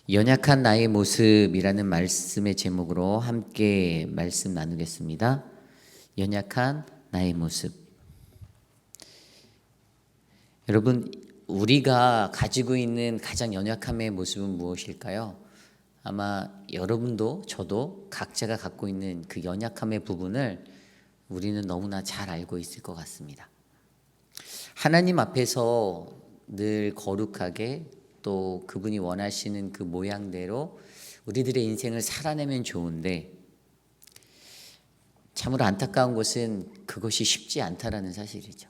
연약한 나의 모습이라는 말씀의 제목으로 함께 말씀 나누겠습니다. 연약한 나의 모습. 여러분, 우리가 가지고 있는 가장 연약함의 모습은 무엇일까요? 아마 여러분도 저도 각자가 갖고 있는 그 연약함의 부분을 우리는 너무나 잘 알고 있을 것 같습니다. 하나님 앞에서 늘 거룩하게 또 그분이 원하시는 그 모양대로 우리들의 인생을 살아내면 좋은데, 참으로 안타까운 것은 그것이 쉽지 않다라는 사실이죠.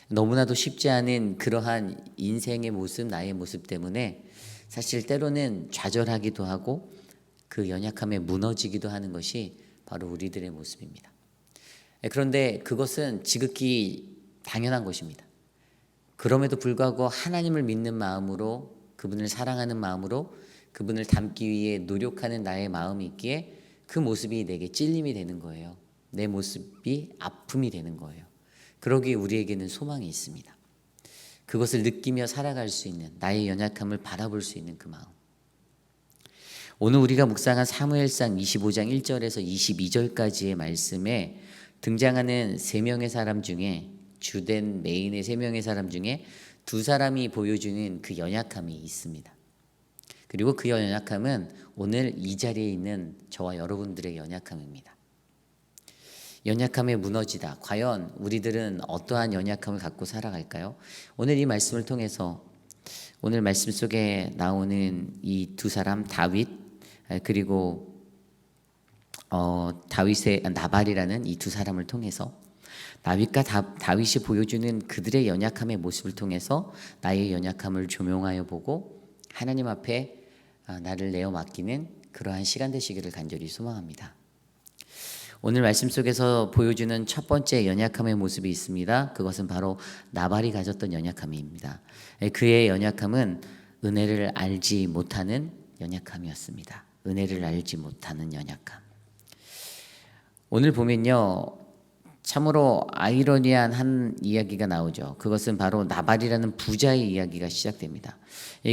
너무나도 쉽지 않은 그러한 인생의 모습, 나의 모습 때문에 사실 때로는 좌절하기도 하고 그 연약함에 무너지기도 하는 것이 바로 우리들의 모습입니다. 그런데 그것은 지극히 당연한 것입니다. 그럼에도 불구하고 하나님을 믿는 마음으로, 그분을 사랑하는 마음으로 그분을 닮기 위해 노력하는 나의 마음이 있기에 그 모습이 내게 찔림이 되는 거예요. 내 모습이 아픔이 되는 거예요. 그러기에 우리에게는 소망이 있습니다. 그것을 느끼며 살아갈 수 있는, 나의 연약함을 바라볼 수 있는 그 마음. 오늘 우리가 묵상한 사무엘상 25장 1절에서 22절까지의 말씀에 등장하는 세 명의 사람 중에, 주된 메인의 세 명의 사람 중에 두 사람이 보여주는 그 연약함이 있습니다. 그리고 그 연약함은 오늘 이 자리에 있는 저와 여러분들의 연약함입니다. 연약함에 무너지다. 과연 우리들은 어떠한 연약함을 갖고 살아갈까요? 오늘 이 말씀을 통해서, 오늘 말씀 속에 나오는 이 두 사람, 다윗 그리고 다윗의 나발이라는 이 두 사람을 통해서, 다윗과 다윗이 보여주는 그들의 연약함의 모습을 통해서 나의 연약함을 조명하여 보고 하나님 앞에 나를 내어 맡기는 그러한 시간 되시기를 간절히 소망합니다. 오늘 말씀 속에서 보여주는 첫 번째 연약함의 모습이 있습니다. 그것은 바로 나발이 가졌던 연약함입니다. 그의 연약함은 은혜를 알지 못하는 연약함이었습니다. 은혜를 알지 못하는 연약함. 오늘 보면요, 참으로 아이러니한 한 이야기가 나오죠. 그것은 바로 나발이라는 부자의 이야기가 시작됩니다.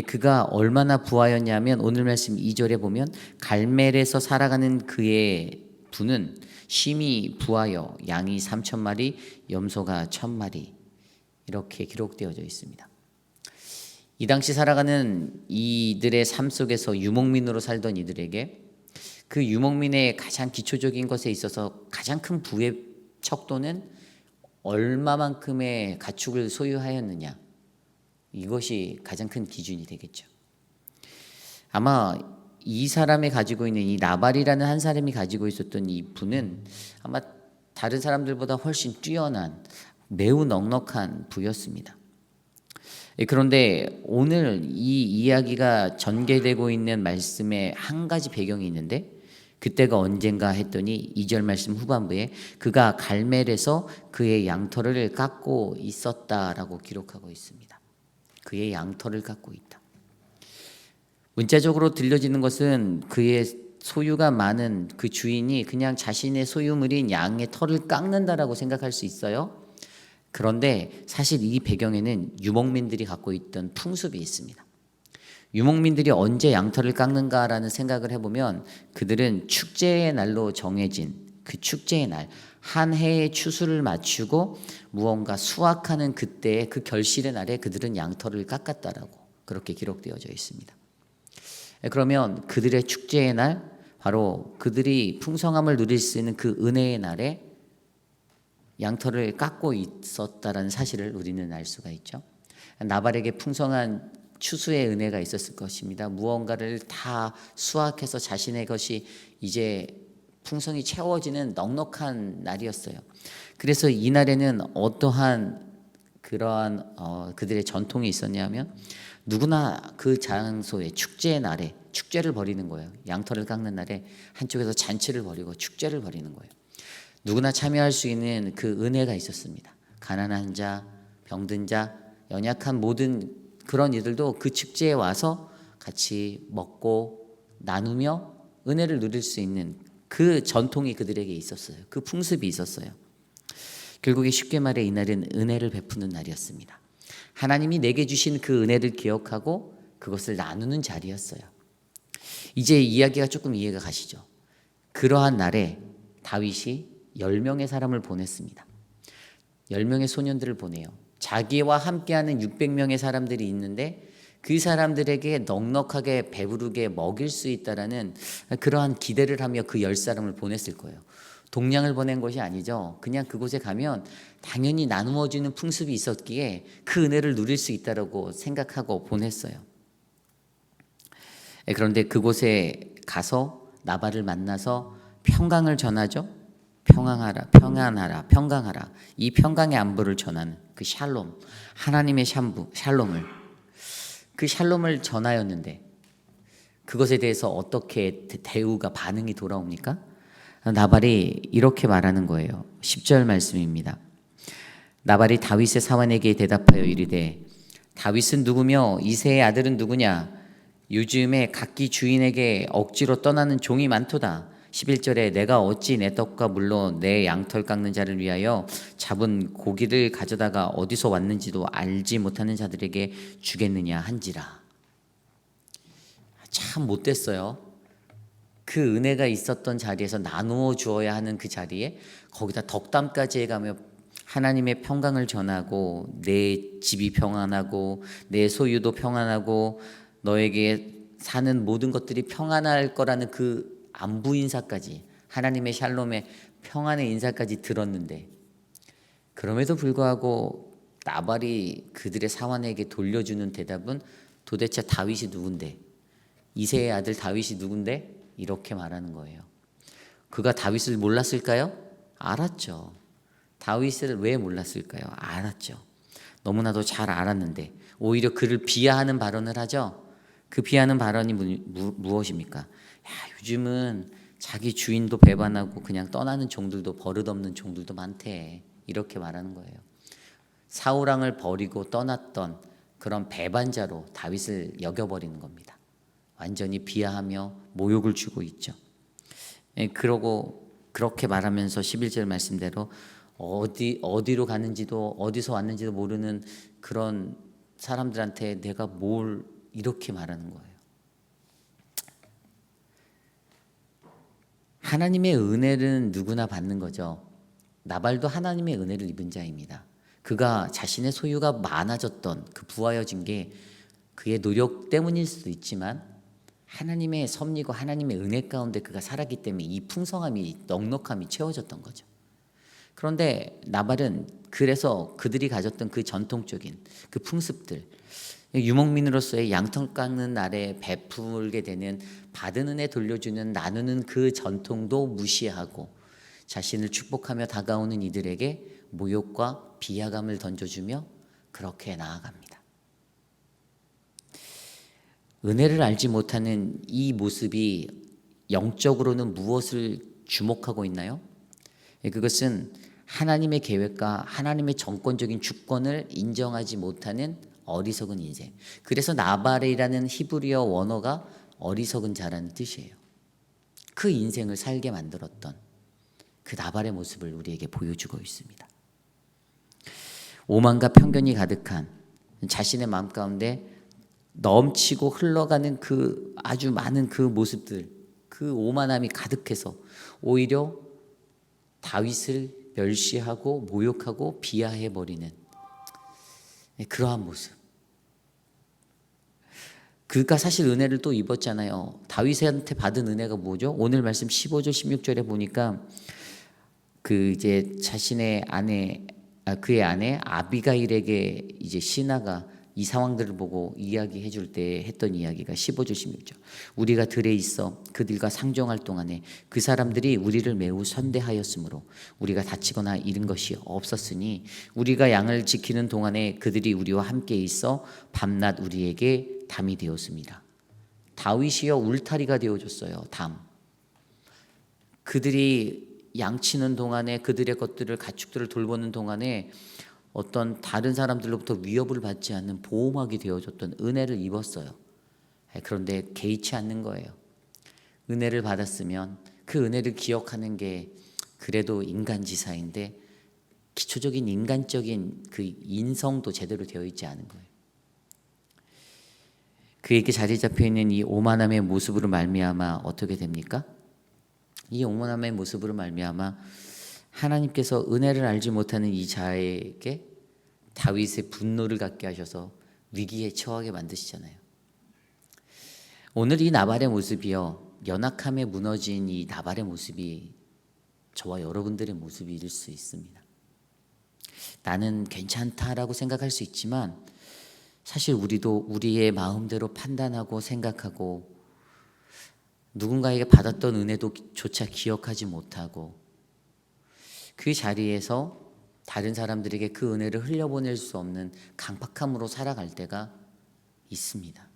그가 얼마나 부하였냐면 오늘 말씀 2절에 보면 갈멜에서 살아가는 그의 부는 심히 부하여 양이 3,000마리, 염소가 1,000마리 이렇게 기록되어져 있습니다. 이 당시 살아가는 이들의 삶 속에서 유목민으로 살던 이들에게 그 유목민의 가장 기초적인 것에 있어서 가장 큰 부의 척도는 얼마만큼의 가축을 소유하였느냐, 이것이 가장 큰 기준이 되겠죠. 아마 이 사람이 가지고 있는, 이 나발이라는 한 사람이 가지고 있었던 이 부는 아마 다른 사람들보다 훨씬 뛰어난, 매우 넉넉한 부였습니다. 그런데 오늘 이 이야기가 전개되고 있는 말씀에 한 가지 배경이 있는데, 그때가 언젠가 했더니 2절 말씀 후반부에 그가 갈멜에서 그의 양털을 깎고 있었다라고 기록하고 있습니다. 그의 양털을 깎고 있다. 문자적으로 들려지는 것은 그의 소유가 많은 그 주인이 그냥 자신의 소유물인 양의 털을 깎는다라고 생각할 수 있어요. 그런데 사실 이 배경에는 유목민들이 갖고 있던 풍습이 있습니다. 유목민들이 언제 양털을 깎는가라는 생각을 해보면, 그들은 축제의 날로 정해진 그 축제의 날, 한 해의 추수를 맞추고 무언가 수확하는 그때의 그 결실의 날에 그들은 양털을 깎았다라고 그렇게 기록되어져 있습니다. 그러면 그들의 축제의 날, 바로 그들이 풍성함을 누릴 수 있는 그 은혜의 날에 양털을 깎고 있었다라는 사실을 우리는 알 수가 있죠. 나발에게 풍성한 추수의 은혜가 있었을 것입니다. 무언가를 다 수확해서 자신의 것이 이제 풍성이 채워지는 넉넉한 날이었어요. 그래서 이 날에는 어떠한 그러한 그들의 전통이 있었냐면, 누구나 그 장소에 축제의 날에 축제를 벌이는 거예요. 양털을 깎는 날에 한쪽에서 잔치를 벌이고 축제를 벌이는 거예요. 누구나 참여할 수 있는 그 은혜가 있었습니다. 가난한 자, 병든 자, 연약한 모든 그런 이들도 그 축제에 와서 같이 먹고 나누며 은혜를 누릴 수 있는 그 전통이 그들에게 있었어요. 그 풍습이 있었어요. 결국에 쉽게 말해 이날은 은혜를 베푸는 날이었습니다. 하나님이 내게 주신 그 은혜를 기억하고 그것을 나누는 자리였어요. 이제 이야기가 조금 이해가 가시죠? 그러한 날에 다윗이 10명의 사람을 보냈습니다. 10명의 소년들을 보내요. 자기와 함께하는 600명의 사람들이 있는데 그 사람들에게 넉넉하게 배부르게 먹일 수 있다라는 그러한 기대를 하며 그 10사람을 보냈을 거예요. 동량을 보낸 것이 아니죠. 그냥 그곳에 가면 당연히 나누어 주는 풍습이 있었기에 그 은혜를 누릴 수 있다라고 생각하고 보냈어요. 그런데 그곳에 가서 나발을 만나서 평강을 전하죠. 평안하라, 평안하라, 평강하라. 이 평강의 안부를 전하는 그 샬롬, 하나님의 샬롬을, 그 샬롬을 전하였는데 그것에 대해서 어떻게 대우가 반응이 돌아옵니까? 나발이 이렇게 말하는 거예요. 10절 말씀입니다. 나발이 다윗의 사환에게 대답하여 이르되 다윗은 누구며 이새의 아들은 누구냐? 요즘에 각기 주인에게 억지로 떠나는 종이 많도다. 11절에 내가 어찌 내 떡과 물로 내 양털 깎는 자를 위하여 잡은 고기를 가져다가 어디서 왔는지도 알지 못하는 자들에게 주겠느냐 한지라. 참 못됐어요. 그 은혜가 있었던 자리에서 나누어 주어야 하는 그 자리에 거기다 덕담까지 해가며 하나님의 평강을 전하고 내 집이 평안하고 내 소유도 평안하고 너에게 사는 모든 것들이 평안할 거라는 그 안부 인사까지, 하나님의 샬롬의 평안의 인사까지 들었는데 그럼에도 불구하고 나발이 그들의 사환에게 돌려주는 대답은 도대체 다윗이 누군데, 이새의 아들 다윗이 누군데 이렇게 말하는 거예요. 그가 다윗을 몰랐을까요? 알았죠. 다윗을 왜 몰랐을까요? 알았죠. 너무나도 잘 알았는데 오히려 그를 비하하는 발언을 하죠. 그 비하하는 발언이 무엇입니까? 야, 요즘은 자기 주인도 배반하고 그냥 떠나는 종들도, 버릇없는 종들도 많대. 이렇게 말하는 거예요. 사울 왕을 버리고 떠났던 그런 배반자로 다윗을 여겨버리는 겁니다. 완전히 비하하며 모욕을 주고 있죠. 그러고 그렇게 말하면서 11절 말씀대로 어디로 가는지도 어디서 왔는지도 모르는 그런 사람들한테 내가 뭘 이렇게 말하는 거예요. 하나님의 은혜는 누구나 받는 거죠. 나발도 하나님의 은혜를 입은 자입니다. 그가 자신의 소유가 많아졌던, 그 부하여진 게 그의 노력 때문일 수도 있지만 하나님의 섭리고 하나님의 은혜 가운데 그가 살았기 때문에 이 풍성함이, 넉넉함이 채워졌던 거죠. 그런데 나발은 그래서 그들이 가졌던 그 전통적인 그 풍습들, 유목민으로서의 양털 깎는 날에 베풀게 되는 받은 은혜 돌려주는 나누는 그 전통도 무시하고 자신을 축복하며 다가오는 이들에게 모욕과 비하감을 던져주며 그렇게 나아갑니다. 은혜를 알지 못하는 이 모습이 영적으로는 무엇을 주목하고 있나요? 그것은 하나님의 계획과 하나님의 정권적인 주권을 인정하지 못하는 어리석은 인생. 그래서 나발이라는 히브리어 원어가 어리석은 자라는 뜻이에요. 그 인생을 살게 만들었던 그 나발의 모습을 우리에게 보여주고 있습니다. 오만과 편견이 가득한 자신의 마음 가운데 넘치고 흘러가는 그 아주 많은 그 모습들, 그 오만함이 가득해서 오히려 다윗을 멸시하고 모욕하고 비하해버리는 그러한 모습. 그가 사실 은혜를 또 입었잖아요. 다윗한테 받은 은혜가 뭐죠? 오늘 말씀 15절 16절에 보니까 그 이제 자신의 아내, 그의 아내 아비가일에게 이제 시나가 이 상황들을 보고 이야기해 줄 때 했던 이야기가 15절 16절. 우리가 들에 있어 그들과 상종할 동안에 그 사람들이 우리를 매우 선대하였으므로 우리가 다치거나 잃은 것이 없었으니 우리가 양을 지키는 동안에 그들이 우리와 함께 있어 밤낮 우리에게 담이 되었습니다. 다윗이여 울타리가 되어줬어요. 담. 그들이 양치는 동안에 그들의 것들을, 가축들을 돌보는 동안에 어떤 다른 사람들로부터 위협을 받지 않는 보호막이 되어줬던 은혜를 입었어요. 그런데 개의치 않는 거예요. 은혜를 받았으면 그 은혜를 기억하는 게 그래도 인간지사인데 기초적인 인간적인 그 인성도 제대로 되어 있지 않은 거예요. 그에게 자리 잡혀 있는 이 오만함의 모습으로 말미암아 어떻게 됩니까? 이 오만함의 모습으로 말미암아 하나님께서 은혜를 알지 못하는 이 자에게 다윗의 분노를 갖게 하셔서 위기에 처하게 만드시잖아요. 오늘 이 나발의 모습이요, 연약함에 무너진 이 나발의 모습이 저와 여러분들의 모습일 수 있습니다. 나는 괜찮다라고 생각할 수 있지만 사실 우리도 우리의 마음대로 판단하고 생각하고 누군가에게 받았던 은혜도 조차 기억하지 못하고 그 자리에서 다른 사람들에게 그 은혜를 흘려보낼 수 없는 강팍함으로 살아갈 때가 있습니다.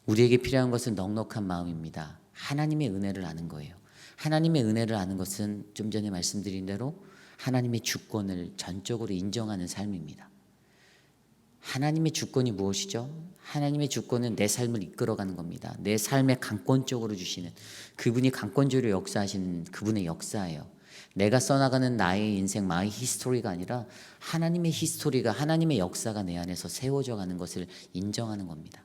우리에게 필요한 것은 넉넉한 마음입니다. 하나님의 은혜를 아는 거예요. 하나님의 은혜를 아는 것은 좀 전에 말씀드린 대로 하나님의 주권을 전적으로 인정하는 삶입니다. 하나님의 주권이 무엇이죠? 하나님의 주권은 내 삶을 이끌어가는 겁니다. 내 삶에 강권적으로 주시는, 그분이 강권적으로 역사하시는 그분의 역사예요. 내가 써나가는 나의 인생, 마이 히스토리가 아니라 하나님의 히스토리가, 하나님의 역사가 내 안에서 세워져 가는 것을 인정하는 겁니다.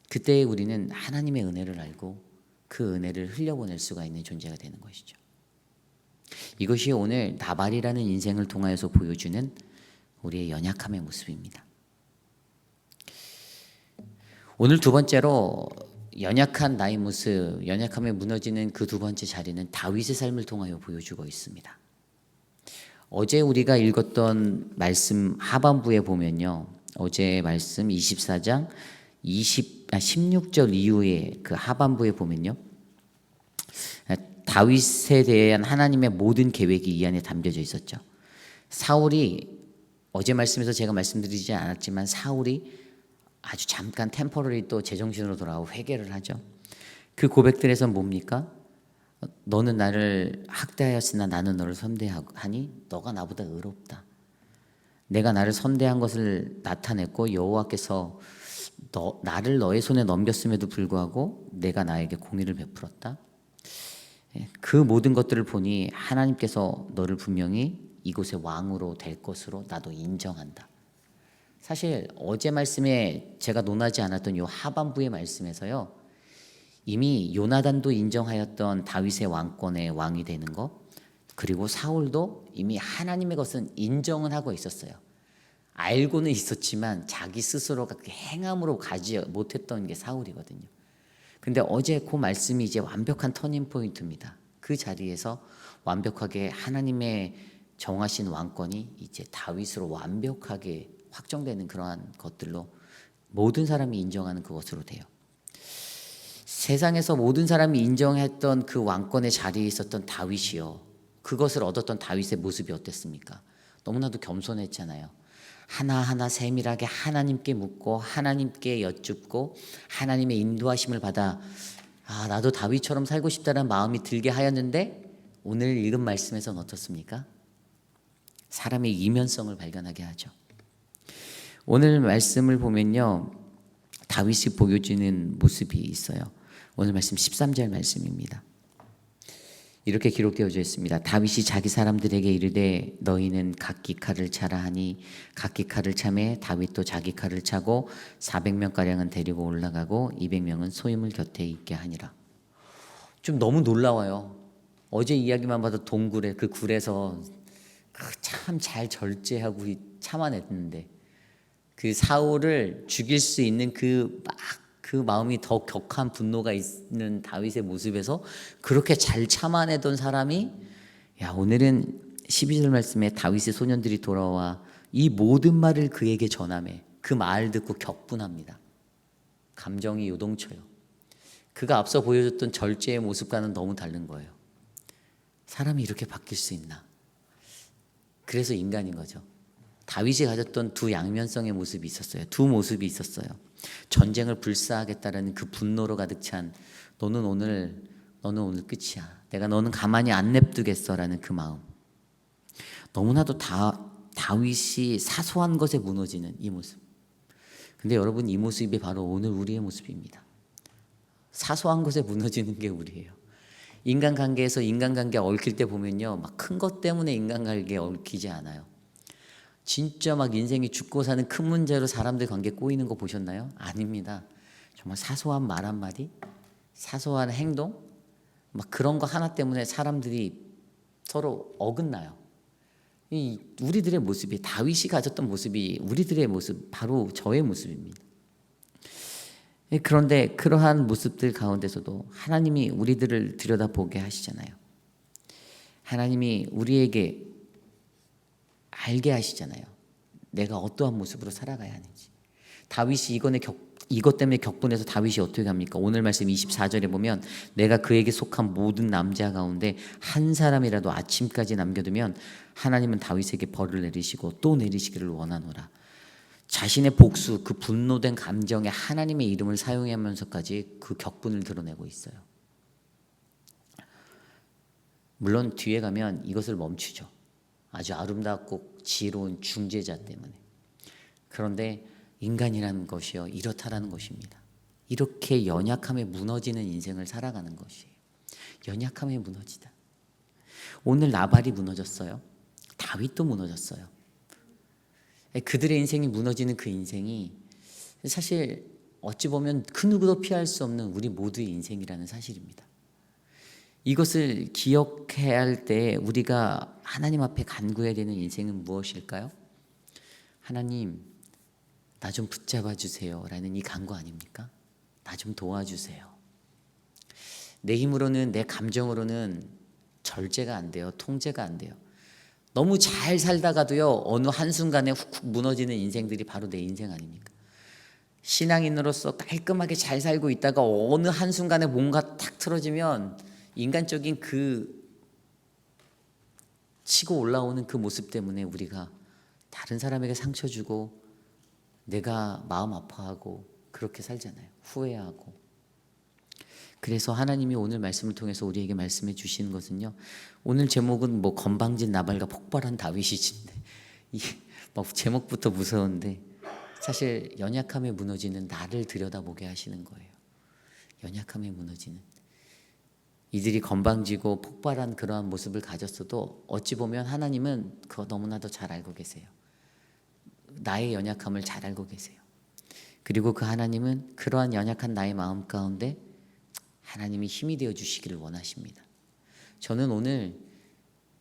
그때 우리는 하나님의 은혜를 알고 그 은혜를 흘려보낼 수가 있는 존재가 되는 것이죠. 이것이 오늘 나발이라는 인생을 통하여서 보여주는 우리의 연약함의 모습입니다. 오늘 두 번째로 연약한 나의 모습, 연약함에 무너지는 그 두 번째 자리는 다윗의 삶을 통하여 보여주고 있습니다. 어제 우리가 읽었던 말씀 하반부에 보면요, 어제 말씀 24장 16절 이후에 그 하반부에 보면요, 다윗에 대한 하나님의 모든 계획이 이 안에 담겨져 있었죠. 사울이, 어제 말씀에서 제가 말씀드리지 않았지만 사울이 아주 잠깐 템포러리 또 제정신으로 돌아오고 회개를 하죠. 그 고백들에서 뭡니까? 너는 나를 학대하였으나 나는 너를 선대하니 너가 나보다 의롭다. 내가 나를 선대한 것을 나타냈고 여호와께서 나를 너의 손에 넘겼음에도 불구하고 내가 나에게 공의를 베풀었다. 그 모든 것들을 보니 하나님께서 너를 분명히 이곳의 왕으로 될 것으로 나도 인정한다. 사실 어제 말씀에 제가 논하지 않았던 이 하반부의 말씀에서요, 이미 요나단도 인정하였던 다윗의 왕권의 왕이 되는 것, 그리고 사울도 이미 하나님의 것은 인정은 하고 있었어요. 알고는 있었지만 자기 스스로가 그 행함으로 가지 못했던 게 사울이거든요. 근데 어제 그 말씀이 이제 완벽한 터닝 포인트입니다. 그 자리에서 완벽하게 하나님의 정하신 왕권이 이제 다윗으로 완벽하게 확정되는 그러한 것들로 모든 사람이 인정하는 그것으로 돼요. 세상에서 모든 사람이 인정했던 그 왕권의 자리에 있었던 다윗이요, 그것을 얻었던 다윗의 모습이 어땠습니까? 너무나도 겸손했잖아요. 하나하나 세밀하게 하나님께 묻고 하나님께 여쭙고 하나님의 인도하심을 받아 나도 다윗처럼 살고 싶다는 마음이 들게 하였는데, 오늘 읽은 말씀에서는 어떻습니까? 사람의 이면성을 발견하게 하죠. 오늘 말씀을 보면요, 다윗이 보여주는 모습이 있어요. 오늘 말씀 13절 말씀입니다. 이렇게 기록되어져 있습니다. 다윗이 자기 사람들에게 이르되 너희는 각기 칼을 차라 하니 각기 칼을 차매 다윗도 자기 칼을 차고 400명가량은 데리고 올라가고 200명은 소임을 곁에 있게 하니라. 좀 너무 놀라워요. 어제 이야기만 봐도 동굴에, 그 굴에서 참 잘 절제하고 참아냈는데 그 사울을 죽일 수 있는 그 마음이 더 격한 분노가 있는 다윗의 모습에서 그렇게 잘 참아내던 사람이, 오늘은 12절 말씀에 다윗의 소년들이 돌아와 이 모든 말을 그에게 전하매 그 말 듣고 격분합니다. 감정이 요동쳐요. 그가 앞서 보여줬던 절제의 모습과는 너무 다른 거예요. 사람이 이렇게 바뀔 수 있나? 그래서 인간인 거죠. 다윗이 가졌던 두 양면성의 모습이 있었어요. 두 모습이 있었어요. 전쟁을 불사하겠다라는 그 분노로 가득 찬 너는 오늘 끝이야. 내가 너는 가만히 안 냅두겠어라는 그 마음. 너무나도 다윗이 사소한 것에 무너지는 이 모습. 근데 여러분, 이 모습이 바로 오늘 우리의 모습입니다. 사소한 것에 무너지는 게 우리예요. 인간관계에서 인간관계 얽힐 때 보면요, 막 큰 것 때문에 인간관계에 얽히지 않아요. 진짜 막 인생이 죽고 사는 큰 문제로 사람들 관계 꼬이는 거 보셨나요? 아닙니다. 정말 사소한 말 한마디, 사소한 행동, 막 그런 거 하나 때문에 사람들이 서로 어긋나요. 이 우리들의 모습이, 다윗이 가졌던 모습이 우리들의 모습, 바로 저의 모습입니다. 그런데 그러한 모습들 가운데서도 하나님이 우리들을 들여다보게 하시잖아요. 하나님이 우리에게 알게 하시잖아요. 내가 어떠한 모습으로 살아가야 하는지. 다윗이 이것 때문에 격분해서 다윗이 어떻게 합니까? 오늘 말씀 24절에 보면 내가 그에게 속한 모든 남자 가운데 한 사람이라도 아침까지 남겨두면 하나님은 다윗에게 벌을 내리시고 또 내리시기를 원하노라. 자신의 복수, 그 분노된 감정에 하나님의 이름을 사용하면서까지 그 격분을 드러내고 있어요. 물론 뒤에 가면 이것을 멈추죠. 아주 아름답고 지혜로운 중재자 때문에. 그런데 인간이라는 것이요, 이렇다라는 것입니다. 이렇게 연약함에 무너지는 인생을 살아가는 것이에요. 연약함에 무너지다. 오늘 나발이 무너졌어요. 다윗도 무너졌어요. 그들의 인생이 무너지는 그 인생이 사실 어찌 보면 그 누구도 피할 수 없는 우리 모두의 인생이라는 사실입니다. 이것을 기억해야 할 때 우리가 하나님 앞에 간구해야 되는 인생은 무엇일까요? 하나님, 나 좀 붙잡아 주세요 라는 이 간구 아닙니까? 나 좀 도와주세요. 내 힘으로는, 내 감정으로는 절제가 안 돼요. 통제가 안 돼요. 너무 잘 살다가도요, 어느 한순간에 훅훅 무너지는 인생들이 바로 내 인생 아닙니까? 신앙인으로서 깔끔하게 잘 살고 있다가 어느 한순간에 뭔가 탁 틀어지면 인간적인 그 치고 올라오는 그 모습 때문에 우리가 다른 사람에게 상처 주고 내가 마음 아파하고 그렇게 살잖아요. 후회하고. 그래서 하나님이 오늘 말씀을 통해서 우리에게 말씀해 주시는 것은요, 오늘 제목은 뭐 건방진 나발과 폭발한 다윗이신데 막 제목부터 무서운데 사실 연약함에 무너지는 나를 들여다보게 하시는 거예요. 연약함에 무너지는 이들이 건방지고 폭발한 그러한 모습을 가졌어도 어찌 보면 하나님은 그거 너무나도 잘 알고 계세요. 나의 연약함을 잘 알고 계세요. 그리고 그 하나님은 그러한 연약한 나의 마음 가운데 하나님이 힘이 되어 주시기를 원하십니다. 저는 오늘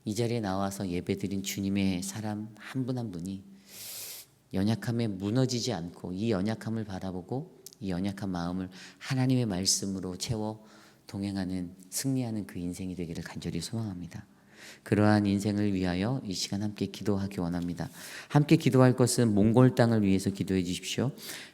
이 자리에 나와서 예배드린 주님의 사람 한 분 한 분이 연약함에 무너지지 않고 이 연약함을 바라보고 이 연약한 마음을 하나님의 말씀으로 채워 동행하는, 승리하는 그 인생이 되기를 간절히 소망합니다. 그러한 인생을 위하여 이 시간 함께 기도하기 원합니다. 함께 기도할 것은 몽골 땅을 위해서 기도해 주십시오.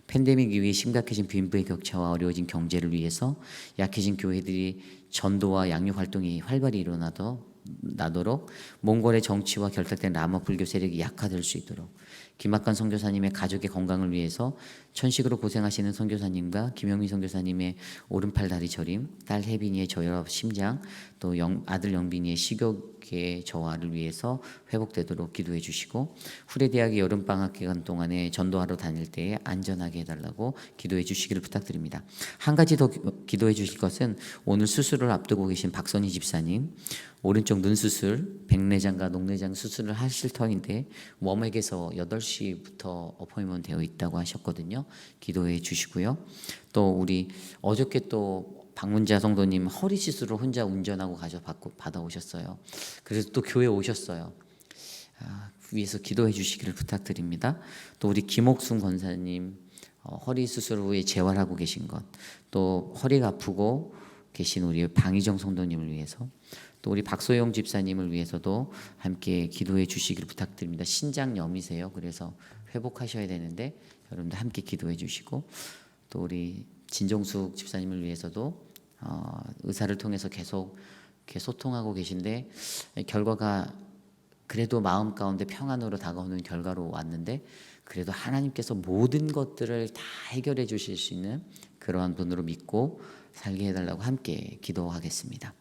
팬데믹 이후에 심각해진 빈부의 격차와 어려워진 경제를 위해서 약해진 교회들이 전도와 양육 활동이 활발히 일어나도록 몽골의 정치와 결탁된 라마 불교 세력이 약화될 수 있도록 김학관 선교사님의 가족의 건강을 위해서 천식으로 고생하시는 선교사님과 김영미 선교사님의 오른팔 다리 저림, 딸 혜빈이의 저혈압 심장, 또 아들 영빈이의 식욕의 저하를 위해서 회복되도록 기도해 주시고 후레대학의 여름방학 기간 동안에 전도하러 다닐 때에 안전하게 해달라고 기도해 주시기를 부탁드립니다. 한 가지 더 기도해 주실 것은 오늘 수술을 앞두고 계신 박선희 집사님, 오른쪽 눈 수술, 백내장과 녹내장 수술을 하실 터인데 웜액에서 8시부터 어포인트먼트 되어 있다고 하셨거든요. 기도해 주시고요. 또 우리 어저께 또 박문자 성도님 허리 시술을 혼자 운전하고 받아오셨어요. 그래서 또 교회 오셨어요. 위에서 기도해 주시기를 부탁드립니다. 또 우리 김옥순 권사님 허리 수술 후에 재활하고 계신 것, 또 허리가 아프고 계신 우리 방희정 성도님을 위해서, 또 우리 박소영 집사님을 위해서도 함께 기도해 주시기를 부탁드립니다. 신장염이세요. 그래서 회복하셔야 되는데 여러분들 함께 기도해 주시고, 또 우리 진정숙 집사님을 위해서도 의사를 통해서 계속 이렇게 소통하고 계신데 결과가 그래도 마음 가운데 평안으로 다가오는 결과로 왔는데 그래도 하나님께서 모든 것들을 다 해결해 주실 수 있는 그러한 분으로 믿고 살게 해달라고 함께 기도하겠습니다.